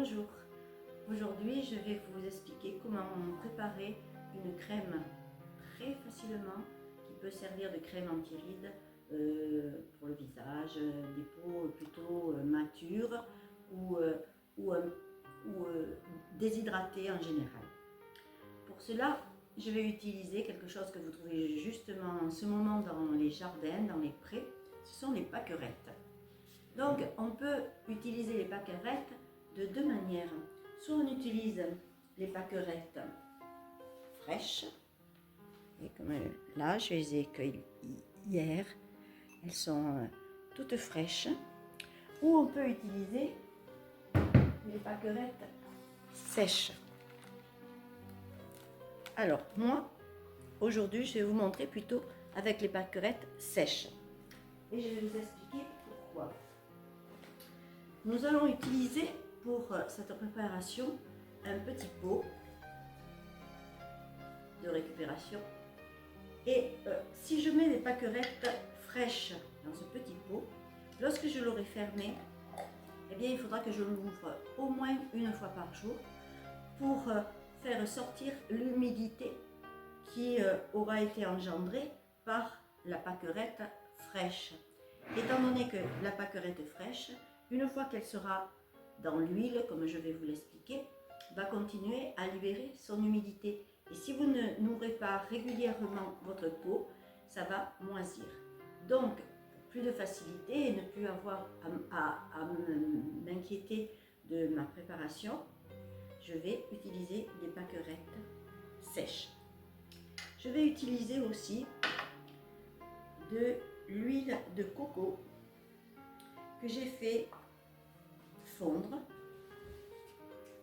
Bonjour, aujourd'hui je vais vous expliquer comment préparer une crème très facilement qui peut servir de crème anti-rides pour le visage, des peaux plutôt matures ou déshydratées en général. Pour cela, je vais utiliser quelque chose que vous trouvez justement en ce moment dans les jardins, dans les prés, ce sont les pâquerettes. Donc on peut utiliser les pâquerettes de deux manières. Soit on utilise les pâquerettes fraîches, et comme là je les ai cueillies hier, elles sont toutes fraîches, ou on peut utiliser les pâquerettes sèches. Alors moi, aujourd'hui je vais vous montrer plutôt avec les pâquerettes sèches. Et je vais vous expliquer pourquoi. Nous allons utiliser pour cette préparation un petit pot de récupération. Et si je mets les pâquerettes fraîches dans ce petit pot, lorsque je l'aurai fermé, eh bien, il faudra que je l'ouvre au moins une fois par jour pour faire sortir l'humidité qui aura été engendrée par la pâquerette fraîche. Étant donné que la pâquerette fraîche, une fois qu'elle sera dans l'huile, comme je vais vous l'expliquer, va continuer à libérer son humidité. Et si vous ne n'ouvrez pas régulièrement votre pot, ça va moisir. Donc, pour plus de facilité et ne plus avoir à m'inquiéter de ma préparation, je vais utiliser des pâquerettes sèches. Je vais utiliser aussi de l'huile de coco que j'ai fait fondre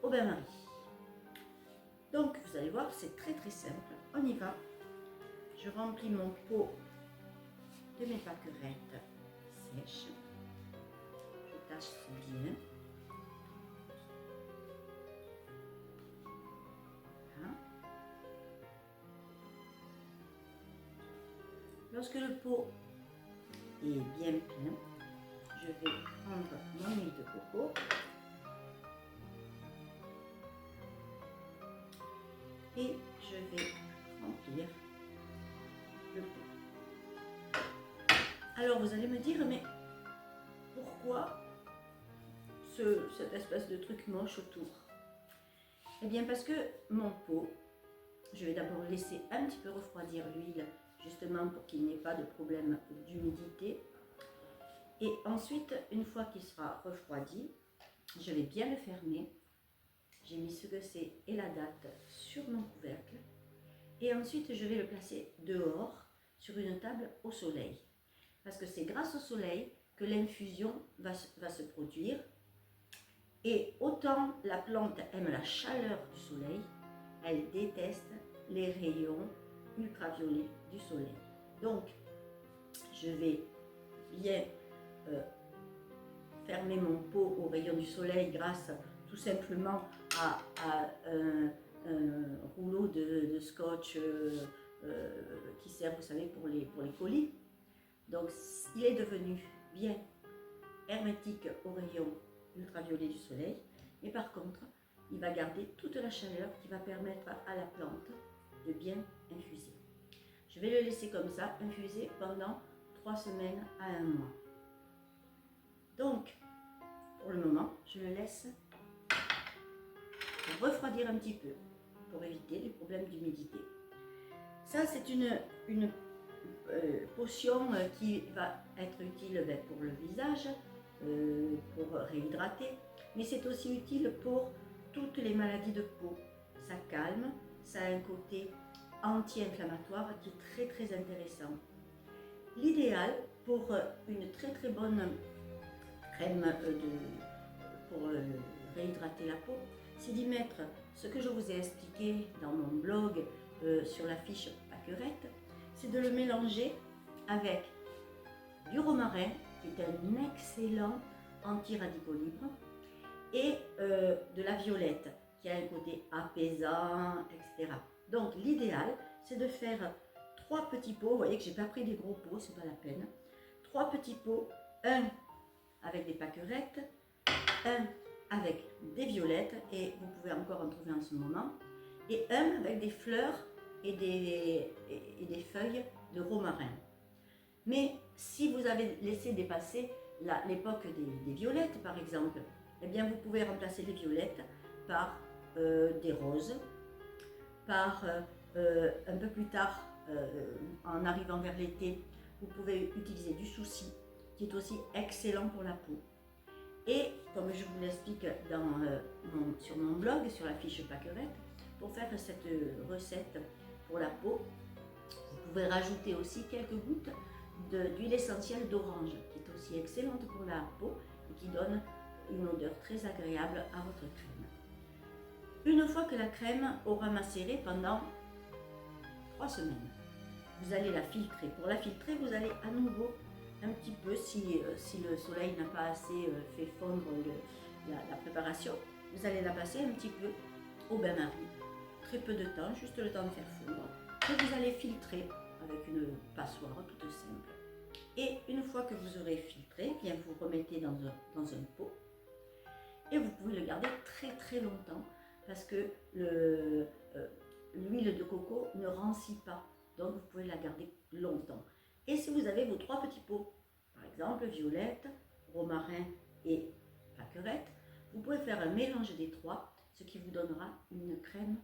au bain-marie. Donc vous allez voir, c'est très simple. On y va. Je remplis mon pot de mes pâquerettes sèches. Je tasse bien. Voilà. Lorsque le pot est bien plein, je vais prendre mon huile de coco et je vais remplir le pot. Alors vous allez me dire, mais pourquoi cette espèce de truc moche autour? Eh bien parce que mon pot, je vais d'abord laisser un petit peu refroidir l'huile, justement pour qu'il n'y ait pas de problème d'humidité. Et ensuite, une fois qu'il sera refroidi, je vais bien le fermer. J'ai mis ce que c'est et la date sur mon couvercle. Et ensuite, je vais le placer dehors, sur une table au soleil. Parce que c'est grâce au soleil que l'infusion va se produire. Et autant la plante aime la chaleur du soleil, elle déteste les rayons ultraviolets du soleil. Donc, je vais bien fermer mon pot aux rayons du soleil grâce tout simplement à un rouleau de scotch qui sert, vous savez, pour les colis. Donc il est devenu bien hermétique aux rayons ultraviolets du soleil, mais par contre il va garder toute la chaleur qui va permettre à la plante de bien infuser. Je vais le laisser comme ça, infuser pendant 3 semaines à 1 mois. Donc, pour le moment, je le laisse refroidir un petit peu pour éviter les problèmes d'humidité. Ça, c'est une potion qui va être utile pour le visage, pour réhydrater, mais c'est aussi utile pour toutes les maladies de peau. Ça calme, ça a un côté anti-inflammatoire qui est très intéressant. L'idéal pour une très bonne crème pour réhydrater la peau, c'est d'y mettre ce que je vous ai expliqué dans mon blog sur la fiche pâquerette, c'est de le mélanger avec du romarin, qui est un excellent anti-radicaux libres, et de la violette, qui a un côté apaisant, etc. Donc l'idéal, c'est de faire 3 petits pots. Vous voyez que j'ai pas pris des gros pots, c'est pas la peine. 3 petits pots, un avec des pâquerettes, un avec des violettes, et vous pouvez encore en trouver en ce moment, et un avec des fleurs et des feuilles de romarin. Mais si vous avez laissé dépasser l'époque des violettes par exemple, eh bien vous pouvez remplacer les violettes par des roses, par un peu plus tard, en arrivant vers l'été, vous pouvez utiliser du souci, qui est aussi excellent pour la peau. Et comme je vous l'explique sur mon blog, sur la fiche Pâquerette, pour faire cette recette pour la peau, vous pouvez rajouter aussi quelques gouttes d'huile essentielle d'orange, qui est aussi excellente pour la peau et qui donne une odeur très agréable à votre crème. Une fois que la crème aura macéré pendant 3 semaines, vous allez la filtrer. Pour la filtrer, vous allez à nouveau un petit peu, si le soleil n'a pas assez fait fondre la préparation, vous allez la passer un petit peu au bain-marie. Très peu de temps, juste le temps de faire fondre. Et vous allez filtrer avec une passoire toute simple. Et une fois que vous aurez filtré, bien vous remettez dans un pot. Et vous pouvez le garder très très longtemps parce que l'huile de coco ne rancit pas. Donc vous pouvez la garder longtemps. Et si vous avez vos 3 petits pots, par exemple violette, romarin et pâquerette, vous pouvez faire un mélange des 3, ce qui vous donnera une crème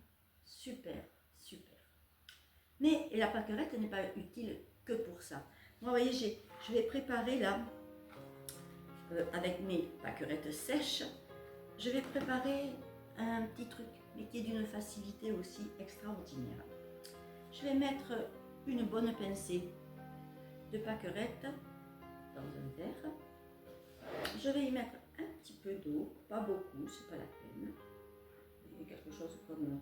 super, super. Mais la pâquerette n'est pas utile que pour ça. Moi, vous voyez, je vais préparer là, avec mes pâquerettes sèches, je vais préparer un petit truc, mais qui est d'une facilité aussi extraordinaire. Je vais mettre une bonne pincée de pâquerette dans un verre. Je vais y mettre un petit peu d'eau, pas beaucoup, c'est pas la peine. Quelque chose comme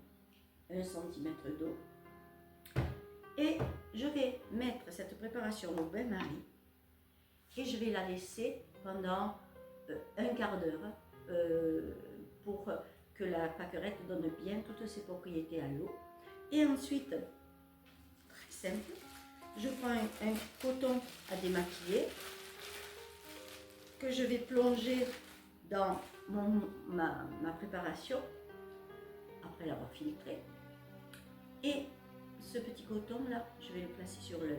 1 cm d'eau. Et je vais mettre cette préparation au bain-marie et je vais la laisser pendant un quart d'heure pour que la pâquerette donne bien toutes ses propriétés à l'eau. Et ensuite, très simple, je prends un coton à démaquiller que je vais plonger dans ma préparation après l'avoir filtré. Et ce petit coton là, je vais le placer sur l'œil.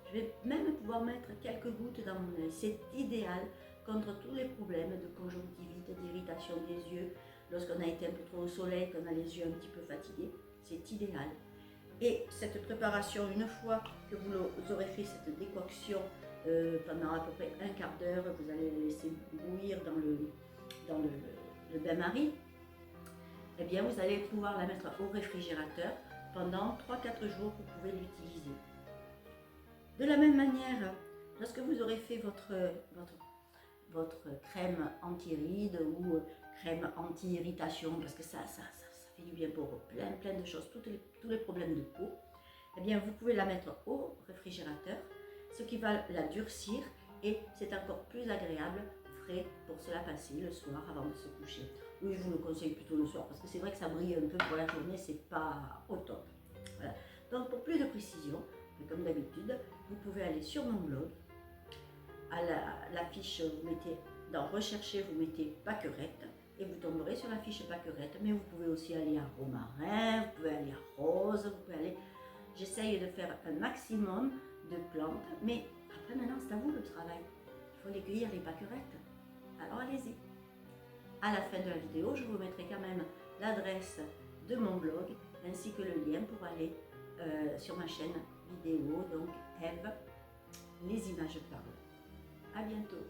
Je vais même pouvoir mettre quelques gouttes dans mon œil. C'est idéal contre tous les problèmes de conjonctivite, d'irritation des yeux, lorsqu'on a été un peu trop au soleil, qu'on a les yeux un petit peu fatigués. C'est idéal. Et cette préparation, une fois que vous aurez fait cette décoction pendant à peu près un quart d'heure, vous allez la laisser bouillir dans le bain-marie, eh bien vous allez pouvoir la mettre au réfrigérateur pendant 3-4 jours, vous pouvez l'utiliser. De la même manière, lorsque vous aurez fait votre crème anti-rides ou crème anti-irritation, parce que ça fait du bien pour plein de choses, tous les problèmes de peau, eh bien vous pouvez la mettre au réfrigérateur, ce qui va la durcir et c'est encore plus agréable, frais, pour se la passer le soir avant de se coucher. Oui, je vous le conseille plutôt le soir parce que c'est vrai que ça brille un peu pour la journée, c'est pas au top. Voilà. Donc pour plus de précision, comme d'habitude, vous pouvez aller sur mon blog, à la fiche, vous mettez dans rechercher, vous mettez pâquerette et vous tomberez sur la fiche pâquerette, mais vous pouvez aussi aller à romarin, vous pouvez aller à rose, vous pouvez aller... J'essaye de faire un maximum de plantes, mais après maintenant c'est à vous le travail. Il faut les cueillir les pâquerettes. Alors allez-y. À la fin de la vidéo, je vous mettrai quand même l'adresse de mon blog ainsi que le lien pour aller sur ma chaîne vidéo, donc Eve, les images parlent. À bientôt.